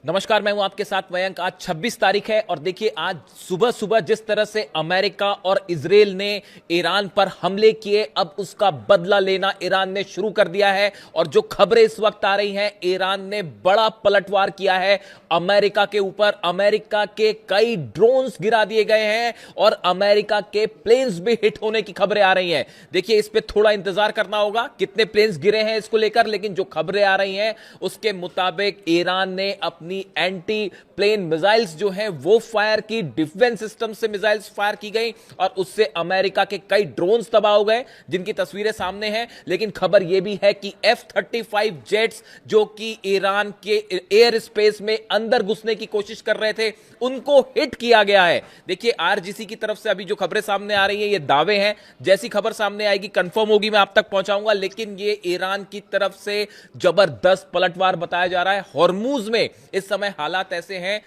नमस्कार, मैं हूं आपके साथ मयंक। आज 26 तारीख है और देखिए आज सुबह सुबह जिस तरह से अमेरिका और इजराइल ने ईरान पर हमले किए, अब उसका बदला लेना ईरान ने शुरू कर दिया है। और जो खबरें इस वक्त आ रही हैं, ईरान ने बड़ा पलटवार किया है अमेरिका के ऊपर। अमेरिका के कई ड्रोन्स गिरा दिए गए हैं और अमेरिका के प्लेन्स भी हिट होने की खबरें आ रही हैं। देखिए इस पे थोड़ा इंतजार करना होगा कितने प्लेन्स गिरे हैं इसको लेकर, लेकिन जो खबरें आ रही हैं उसके मुताबिक ईरान ने अपनी एंटी प्लेन मिसाइल्स जो हैं वो फायर की, डिफेंस सिस्टम से मिसाइल्स फायर की गई और उससे अमेरिका के कई ड्रोन्स तबाह हो गए, जिनकी तस्वीरें सामने हैं। लेकिन खबर यह भी है कि F-35 जेट्स जो कि ईरान के एयर स्पेस में अंदर घुसने की कोशिश कर रहे थे, उनको हिट किया गया है। देखिए आरजीसी की तरफ से अभी जो खबरें सामने आ रही हैं ये दावे हैं, जैसी खबर सामने आएगी कंफर्म होगी मैं आप तक पहुंचाऊंगा। लेकिन ये ईरान की तरफ से जबरदस्त पलटवार बताया जा रहा है। हॉर्मूज में इस समय हालात ऐसे हैं,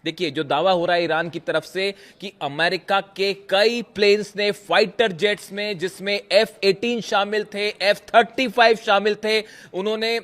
देखिए जो दावा हो रहा है ईरान की तरफ से कि अमेरिका के कई प्लेन्स ने, फाइटर जेट्स में, जिसमें F-18 शामिल थे, F-35 शामिल थे, उन्होंने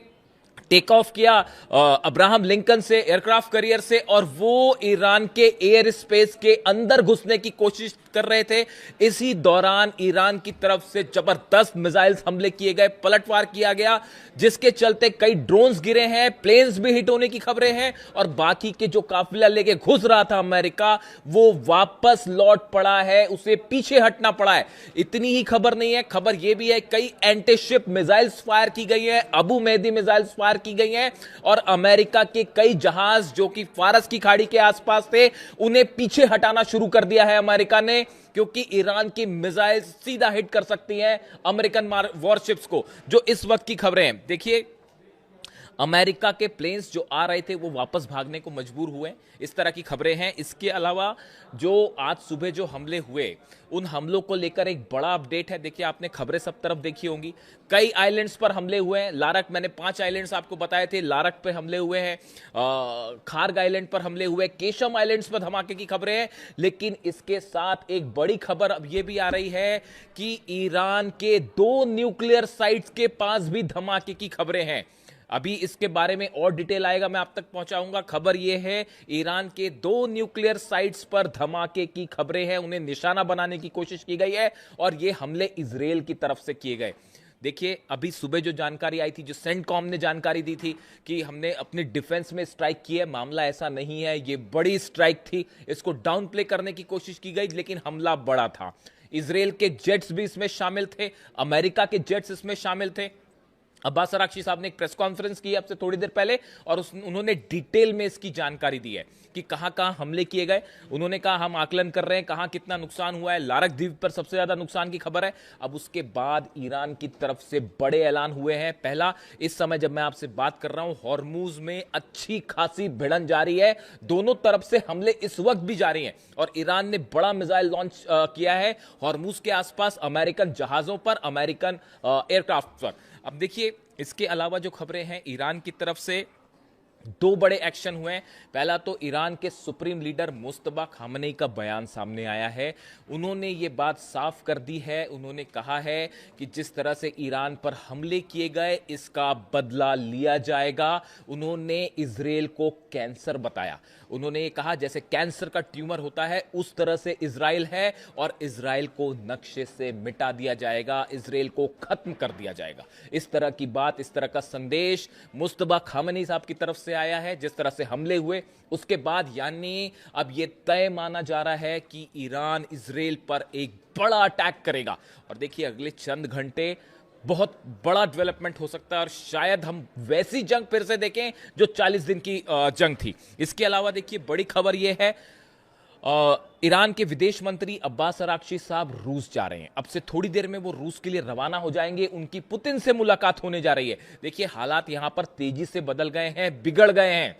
टेक ऑफ किया अब्राहम लिंकन से, एयरक्राफ्ट कैरियर से, और वो ईरान के एयर स्पेस के अंदर घुसने की कोशिश कर रहे थे। इसी दौरान ईरान की तरफ से जबरदस्त मिसाइल्स हमले किए गए, पलटवार किया गया, जिसके चलते कई ड्रोन्स गिरे हैं, प्लेन्स भी हिट होने की खबरें हैं और बाकी के जो काफिला लेके घुस रहा था अमेरिका, वो वापस लौट पड़ा है, उसे पीछे हटना पड़ा है। इतनी ही खबर नहीं है, खबर यह भी है कई एंटी शिप मिसाइल्स फायर की गई है, अबू मेहदी मिसाइल्स फायर की गई हैं और अमेरिका के कई जहाज जो कि फारस की खाड़ी के आसपास थे, उन्हें पीछे हटाना शुरू कर दिया है अमेरिका ने, क्योंकि ईरान की मिसाइल सीधा हिट कर सकती हैं अमेरिकन वॉरशिप्स को। जो इस वक्त की खबरें हैं, देखिए अमेरिका के प्लेन्स जो आ रहे थे वो वापस भागने को मजबूर हुए, इस तरह की खबरें हैं। इसके अलावा जो आज सुबह जो हमले हुए, उन हमलों को लेकर एक बड़ा अपडेट है। देखिए आपने खबरें सब तरफ देखी होंगी, कई आइलैंड्स पर हमले हुए हैं। लारक, मैंने 5 आइलैंड्स आपको बताए थे, लारक पे हमले हुए हैं, खार्ग आइलैंड पर हमले हुए, केशम आइलैंड्स पर धमाके की खबरें हैं। लेकिन इसके साथ एक बड़ी खबर अब यह भी आ रही है कि ईरान के 2 न्यूक्लियर साइट्स के पास भी धमाके की खबरें हैं। अभी इसके बारे में और डिटेल आएगा, मैं आप तक पहुंचाऊंगा। खबर यह है ईरान के 2 न्यूक्लियर साइट्स पर धमाके की खबरें हैं, उन्हें निशाना बनाने की कोशिश की गई है और यह हमले इजराइल की तरफ से किए गए। देखिए अभी सुबह जो जानकारी आई थी, जो सेंटकॉम ने जानकारी दी थी कि हमने अपने डिफेंस में स्ट्राइक की है, मामला ऐसा नहीं है, यह बड़ी स्ट्राइक थी, इसको डाउन प्ले करने की कोशिश की गई, लेकिन हमला बड़ा था। इजराइल के जेट्स भी इसमें शामिल थे, अमेरिका के जेट्स इसमें शामिल थे। अब्बास अराक्ची साहब ने एक प्रेस कॉन्फ्रेंस की अब से थोड़ी देर पहले और उन्होंने डिटेल में इसकी जानकारी दी है कि कहां कहां हमले किए गए। उन्होंने कहा हम आकलन कर रहे हैं कहां कितना नुकसान हुआ है। लारक द्वीप पर सबसे ज्यादा नुकसान की खबर है। अब उसके बाद ईरान की तरफ से बड़े ऐलान हुए हैं। पहला, इस समय जब मैं आपसे बात कर रहा हूं हॉर्मूज में अच्छी खासी भिड़न जारी है, दोनों तरफ से हमले इस वक्त भी जारी हैं और ईरान ने बड़ा मिसाइल लॉन्च किया है हॉर्मूज के आसपास, अमेरिकन जहाजों पर, अमेरिकन एयरक्राफ्ट पर। अब देखिए इसके अलावा जो खबरें हैं, ईरान की तरफ से 2 बड़े एक्शन हुए हैं। पहला तो ईरान के सुप्रीम लीडर मुस्तफा खामनेई का बयान सामने आया है। उन्होंने ये बात साफ कर दी है, उन्होंने कहा है कि जिस तरह से ईरान पर हमले किए गए इसका बदला लिया जाएगा। उन्होंने इजराइल को कैंसर बताया। उन्होंने ये कहा जैसे कैंसर का ट्यूमर होता है उस तरह से इजराइल है और इजराइल को नक्शे से मिटा दिया जाएगा, इजराइल को खत्म कर दिया जाएगा। इस तरह की बात, इस तरह का संदेश मुस्तफा खामनेई साहब की तरफ से आया है। जिस तरह से हमले हुए उसके बाद, यानी अब यह तय माना जा रहा है कि ईरान इजराइल पर एक बड़ा अटैक करेगा। और देखिए अगले चंद घंटे बहुत बड़ा डेवलपमेंट हो सकता है और शायद हम वैसी जंग फिर से देखें जो 40 दिन की जंग थी। इसके अलावा देखिए बड़ी खबर यह है, ईरान के विदेश मंत्री अब्बास अराक्ची साहब रूस जा रहे हैं। अब से थोड़ी देर में वो रूस के लिए रवाना हो जाएंगे, उनकी पुतिन से मुलाकात होने जा रही है। देखिए हालात यहां पर तेजी से बदल गए हैं, बिगड़ गए हैं।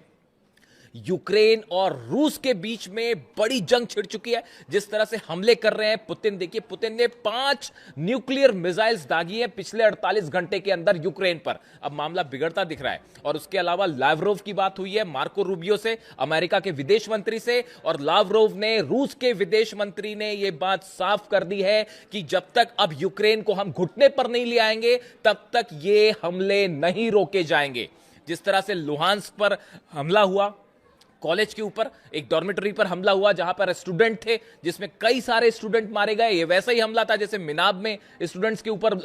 यूक्रेन और रूस के बीच में बड़ी जंग छिड़ चुकी है। जिस तरह से हमले कर रहे हैं पुतिन, देखिए पुतिन ने 5 न्यूक्लियर मिसाइल्स दागी हैं पिछले 48 घंटे के अंदर यूक्रेन पर। अब मामला बिगड़ता दिख रहा है। और उसके अलावा लावरोव की बात हुई है मार्को रूबियो से, अमेरिका के विदेश मंत्री से, और लावरोव ने, रूस के विदेश मंत्री ने यह बात साफ कर दी है कि जब तक अब यूक्रेन को हम घुटने पर नहीं ले आएंगे तब तक ये हमले नहीं रोके जाएंगे। जिस तरह से लुहांस्क पर हमला हुआ, कॉलेज के ऊपर एक डॉर्मेटरी पर हमला हुआ जहां पर स्टूडेंट थे, जिसमें कई सारे स्टूडेंट मारे गए। ये वैसा ही हमला था जैसे मिनाब में स्टूडेंट्स के ऊपर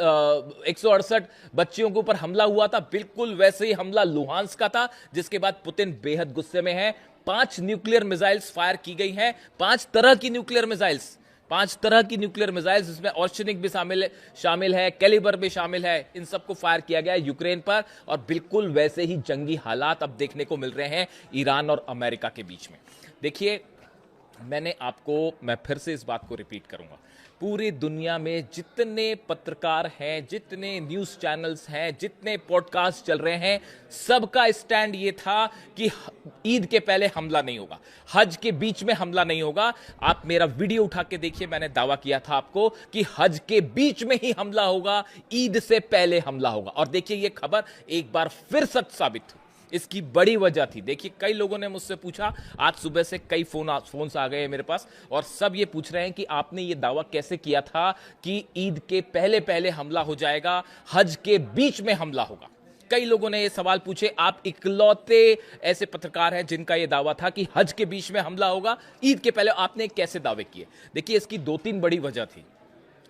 168 बच्चियों के ऊपर हमला हुआ था, बिल्कुल वैसे ही हमला लुहांस्क का था, जिसके बाद पुतिन बेहद गुस्से में है। 5 न्यूक्लियर मिसाइल्स फायर की गई हैं, 5 तरह की न्यूक्लियर मिसाइल्स, 5 तरह की न्यूक्लियर मिसाइल्स, जिसमें ऑर्शनिक भी शामिल है, कैलिबर भी शामिल है। इन सबको फायर किया गया है यूक्रेन पर, और बिल्कुल वैसे ही जंगी हालात अब देखने को मिल रहे हैं ईरान और अमेरिका के बीच में। देखिए, मैं फिर से इस बात को रिपीट करूंगा, पूरी दुनिया में जितने पत्रकार हैं, जितने न्यूज चैनल्स हैं, जितने पॉडकास्ट चल रहे हैं, सबका स्टैंड ये था कि ईद के पहले हमला नहीं होगा, हज के बीच में हमला नहीं होगा। आप मेरा वीडियो उठा के देखिए, मैंने दावा किया था आपको कि हज के बीच में ही हमला होगा, ईद से पहले हमला होगा। और देखिए, ये खबर एक बार फिर सच साबित हुई। इसकी बड़ी वजह थी, देखिए, कई लोगों ने मुझसे पूछा, आज सुबह से कई फोन्स आ गए मेरे पास, और सब ये पूछ रहे हैं कि आपने ये दावा कैसे किया था कि ईद के पहले पहले हमला हो जाएगा, हज के बीच में हमला होगा। कई लोगों ने ये सवाल पूछे। आप इकलौते ऐसे पत्रकार हैं जिनका ये दावा था कि हज के बीच में हमला होगा, ईद के पहले आपने कैसे दावे किए? देखिए, इसकी 2-3 बड़ी वजह थी।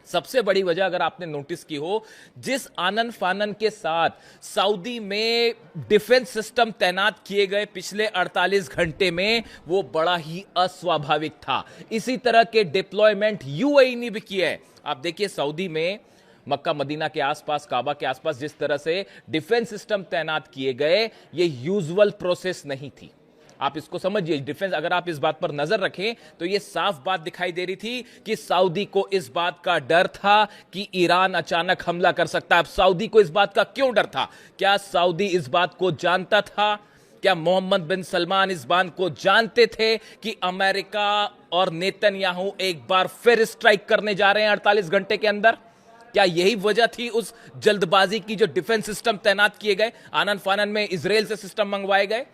सबसे बड़ी वजह, अगर आपने नोटिस की हो, जिस आनन फानन के साथ सऊदी में डिफेंस सिस्टम तैनात किए गए पिछले 48 घंटे में, वो बड़ा ही अस्वाभाविक था। इसी तरह के डिप्लॉयमेंट यूएई ने भी किए हैं। आप देखिए, सऊदी में मक्का मदीना के आसपास, काबा के आसपास जिस तरह से डिफेंस सिस्टम तैनात किए गए, ये यूजुअल प्रोसेस नहीं थी। आप इसको समझिए, डिफेंस, अगर आप इस बात पर नजर रखें तो यह साफ बात दिखाई दे रही थी कि सऊदी को इस बात का डर था कि ईरान अचानक हमला कर सकता है। अब सऊदी को इस बात का क्यों डर था? क्या सऊदी इस बात को जानता था? क्या मोहम्मद बिन सलमान इस बात को जानते थे कि अमेरिका और नेतन्याहू एक बार फिर स्ट्राइक करने जा रहे हैं 48 घंटे के अंदर? क्या यही वजह थी उस जल्दबाजी की, जो डिफेंस सिस्टम तैनात किए गए, आनन फानन में इजराइल से सिस्टम मंगवाए गए?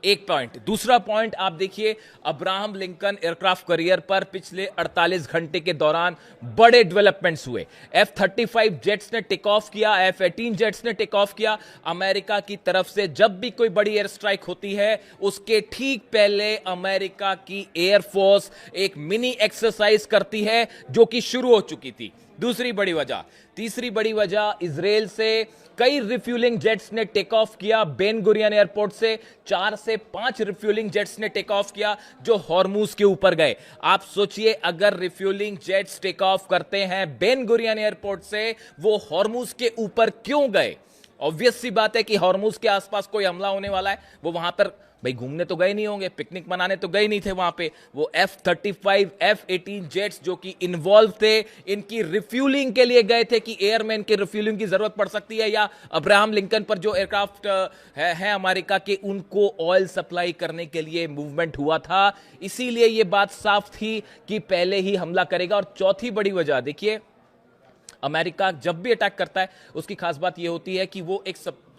एक पॉइंट। दूसरा पॉइंट आप देखिए, अब्राहम लिंकन एयरक्राफ्ट कैरियर पर पिछले 48 घंटे के दौरान बड़े डेवलपमेंट्स हुए। F-35 जेट्स ने टेक ऑफ किया, F-18 जेट्स ने टेक ऑफ किया। अमेरिका की तरफ से जब भी कोई बड़ी एयर स्ट्राइक होती है, उसके ठीक पहले अमेरिका की एयरफोर्स एक मिनी एक्सरसाइज करती है, जो कि शुरू हो चुकी थी। दूसरी बड़ी वजह। तीसरी बड़ी वजह, इजराइल से कई रिफ्यूलिंग जेट्स ने टेक ऑफ किया। बेन गुरियन एयरपोर्ट से 4 से 5 रिफ्यूलिंग जेट्स ने टेक ऑफ किया, जो हॉर्मूज के ऊपर गए। आप सोचिए, अगर रिफ्यूलिंग जेट्स टेक ऑफ करते हैं बेन गुरियन एयरपोर्ट से, वो हॉर्मूज के ऊपर क्यों गए? ऑब्वियस सी बात है कि हॉर्मूज के आसपास कोई हमला होने वाला है। वो वहां पर भाई घूमने तो गए नहीं होंगे, पिकनिक मनाने तो गए नहीं थे वहां पे। वो F-35 F-18 जेट्स जो कि इन्वॉल्व थे, इनकी रिफ्यूलिंग के लिए गए थे कि एयरमैन की रिफ्यूलिंग की जरूरत पड़ सकती है, या अब्राहम लिंकन पर जो एयरक्राफ्ट है अमेरिका के, उनको ऑयल सप्लाई करने के लिए मूवमेंट हुआ था। इसीलिए यह बात साफ थी कि पहले ही हमला करेगा। और चौथी बड़ी वजह, देखिए, अमेरिका जब भी अटैक करता है, उसकी खास बात यह होती है कि वो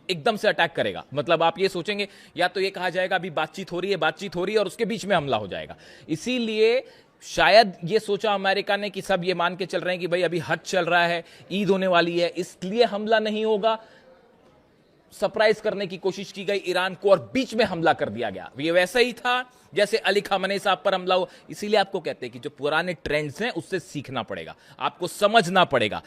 एकदम से अटैक करेगा। मतलब आप ये सोचेंगे, या तो ये कहा जाएगा अभी बातचीत हो रही है और उसके बीच में हमला हो जाएगा। इसीलिए शायद ये सोचा अमेरिका ने कि सब ये मान के चल रहे हैं कि भाई अभी हज चल रहा है, ईद होने वाली है, इसलिए हमला नहीं होगा। सरप्राइज करने की कोशिश की गई ईरान को, और बीच में हमला कर दिया गया। ये वैसा ही था जैसे अली खामनेई साहब पर हमला हुआ। इसीलिए आपको कहते हैं कि जो पुराने ट्रेंड्स हैं उससे सीखना पड़ेगा, आपको समझना पड़ेगा।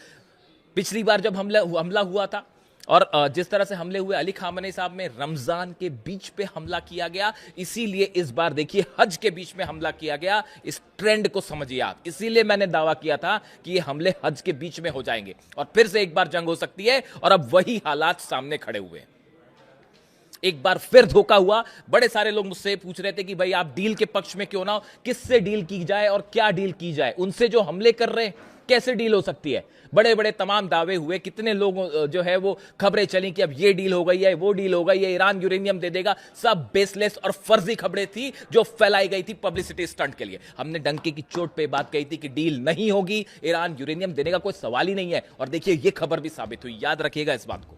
पिछली बार जब हमला हुआ था, और जिस तरह से हमले हुए अली खामनेई साहब में, रमजान के बीच पे हमला किया गया। इसीलिए इस बार देखिए हज के बीच में हमला किया गया। इस ट्रेंड को समझिए आप। इसीलिए मैंने दावा किया था कि ये हमले हज के बीच में हो जाएंगे और फिर से एक बार जंग हो सकती है, और अब वही हालात सामने खड़े हुए हैं। एक बार फिर धोखा हुआ। बड़े सारे लोग मुझसे पूछ रहे थे कि भाई आप डील के पक्ष में क्यों ना हो, किससे डील की जाए और क्या डील की जाए? उनसे जो हमले कर रहे हैं, कैसे डील हो सकती है? बड़े बड़े तमाम दावे हुए, कितने लोग जो है वो खबरें चली कि अब ये डील हो गई है, वो डील हो गई है, ईरान यूरेनियम दे देगा। सब बेसलेस और फर्जी खबरें थी जो फैलाई गई थी पब्लिसिटी स्टंट के लिए। हमने डंके की चोट पे बात कही थी कि डील नहीं होगी, ईरान यूरेनियम देने का कोई सवाल ही नहीं है। और देखिए ये खबर भी साबित हुई। याद रखिएगा इस बात को।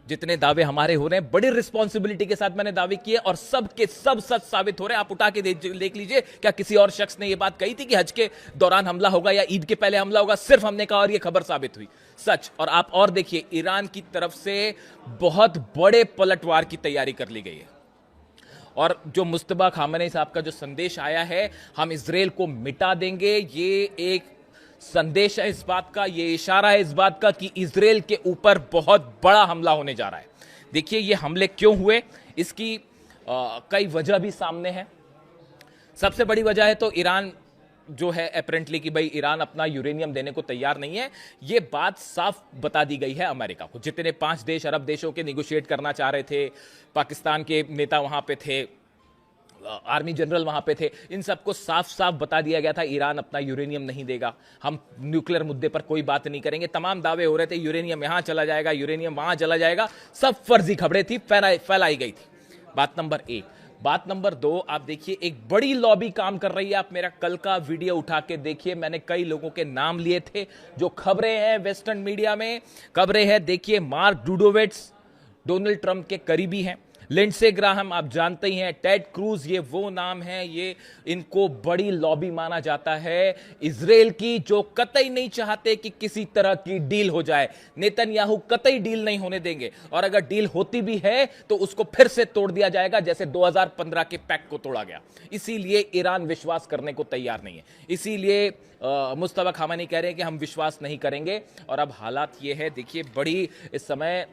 जितने दावे हमारे हो रहे हैं, बड़ी रिस्पॉन्सिबिलिटी के साथ मैंने दावे किए और सब के सब सच साबित हो रहे हैं। आप उठा के देख लीजिए, क्या किसी और शख्स ने यह बात कही थी कि हज के दौरान हमला होगा या ईद के पहले हमला होगा? सिर्फ हमने कहा और यह खबर साबित हुई सच। और आप और देखिए, ईरान की तरफ से बहुत बड़े पलटवार की तैयारी कर ली गई है। और जो मुस्तबा खामनेई साहब का जो संदेश आया है, हम इजराइल को मिटा देंगे, ये एक संदेश है इस बात का, ये इशारा है इस बात का कि इजराइल के ऊपर बहुत बड़ा हमला होने जा रहा है। देखिए ये हमले क्यों हुए, इसकी कई वजह भी सामने है। सबसे बड़ी वजह है तो ईरान जो है अपेरेंटली कि भाई ईरान अपना यूरेनियम देने को तैयार नहीं है। ये बात साफ बता दी गई है अमेरिका को। जितने 5 देश अरब देशों के निगोशिएट करना चाह रहे थे, पाकिस्तान के नेता वहां पे थे, आर्मी जनरल वहां पे थे, इन सबको साफ साफ बता दिया गया था ईरान अपना यूरेनियम नहीं देगा, हम न्यूक्लियर मुद्दे पर कोई बात नहीं करेंगे। तमाम दावे हो रहे थे यूरेनियम यहां चला जाएगा, यूरेनियम वहां चला जाएगा, सब फर्जी खबरें थी, फैलाई गई थी। बात नंबर 1। बात नंबर 2, आप देखिए एक बड़ी लॉबी काम कर रही है। आप मेरा कल का वीडियो उठा के देखिए, मैंने कई लोगों के नाम लिए थे जो खबरें हैं वेस्टर्न मीडिया में खबरें हैं। देखिए मार्क डूडोविट्स डोनाल्ड ट्रंप के करीबी हैं, लिंडसे ग्राहम आप जानते ही हैं, टेड क्रूज, ये वो नाम है, ये इनको बड़ी लॉबी माना जाता है इजराइल की, जो कतई नहीं चाहते कि किसी तरह की डील हो जाए। नेतन्याहू कतई डील नहीं होने देंगे, और अगर डील होती भी है तो उसको फिर से तोड़ दिया जाएगा जैसे 2015 के पैक्ट को तोड़ा गया। इसीलिए ईरान विश्वास करने को तैयार नहीं है। इसीलिए मुस्तफा खामेनी कह रहे हैं कि हम विश्वास नहीं करेंगे। और अब हालात ये है, देखिए बड़ी इस समय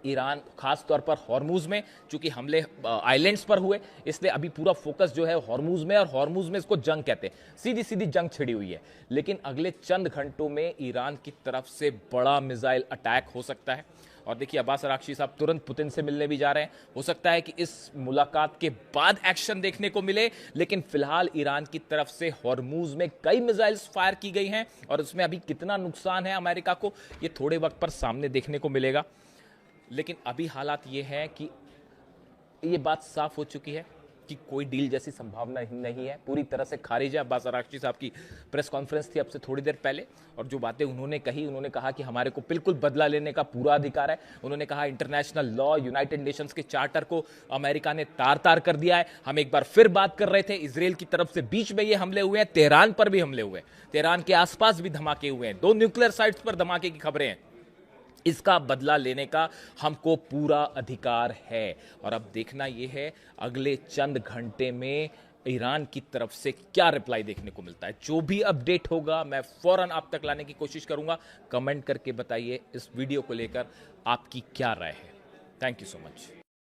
ईरान खास तौर पर हॉर्मुज में, चूंकि हमले आइलैंड्स पर हुए, इसलिए अभी पूरा फोकस जो है हॉर्मुज में, और हॉर्मुज में इसको जंग कहते हैं, सीधी सीधी जंग छिड़ी हुई है। लेकिन अगले चंद घंटों में ईरान की तरफ से बड़ा मिसाइल अटैक हो सकता है। और देखिए अब्बास अरागची साहब तुरंत पुतिन से मिलने भी जा रहे हैं। हो सकता है कि इस मुलाकात के बाद एक्शन देखने को मिले, लेकिन फिलहाल ईरान की तरफ से हॉर्मुज में कई मिसाइल्स फायर की गई हैं, और उसमें अभी कितना नुकसान है अमेरिका को, ये थोड़े वक्त पर सामने देखने को मिलेगा। लेकिन अभी हालात ये है कि ये बात साफ हो चुकी है कि कोई डील जैसी संभावना नहीं है, पूरी तरह से खारिज है। अब्बास अरागची साहब की प्रेस कॉन्फ्रेंस थी अब से थोड़ी देर पहले, और जो बातें उन्होंने कही, उन्होंने कहा कि हमारे को बिल्कुल बदला लेने का पूरा अधिकार है। उन्होंने कहा इंटरनेशनल लॉ, यूनाइटेड नेशंस के चार्टर को अमेरिका ने तार तार कर दिया है। हम एक बार फिर बात कर रहे थे, इजराइल की तरफ से बीच में ये हमले हुए हैं, तेहरान पर भी हमले हुए हैं, तेहरान के आसपास भी धमाके हुए हैं, 2 न्यूक्लियर साइट्स पर धमाके की खबरें हैं। इसका बदला लेने का हमको पूरा अधिकार है। और अब देखना यह है अगले चंद घंटे में ईरान की तरफ से क्या रिप्लाई देखने को मिलता है। जो भी अपडेट होगा मैं फौरन आप तक लाने की कोशिश करूंगा। कमेंट करके बताइए इस वीडियो को लेकर आपकी क्या राय है। Thank you so much.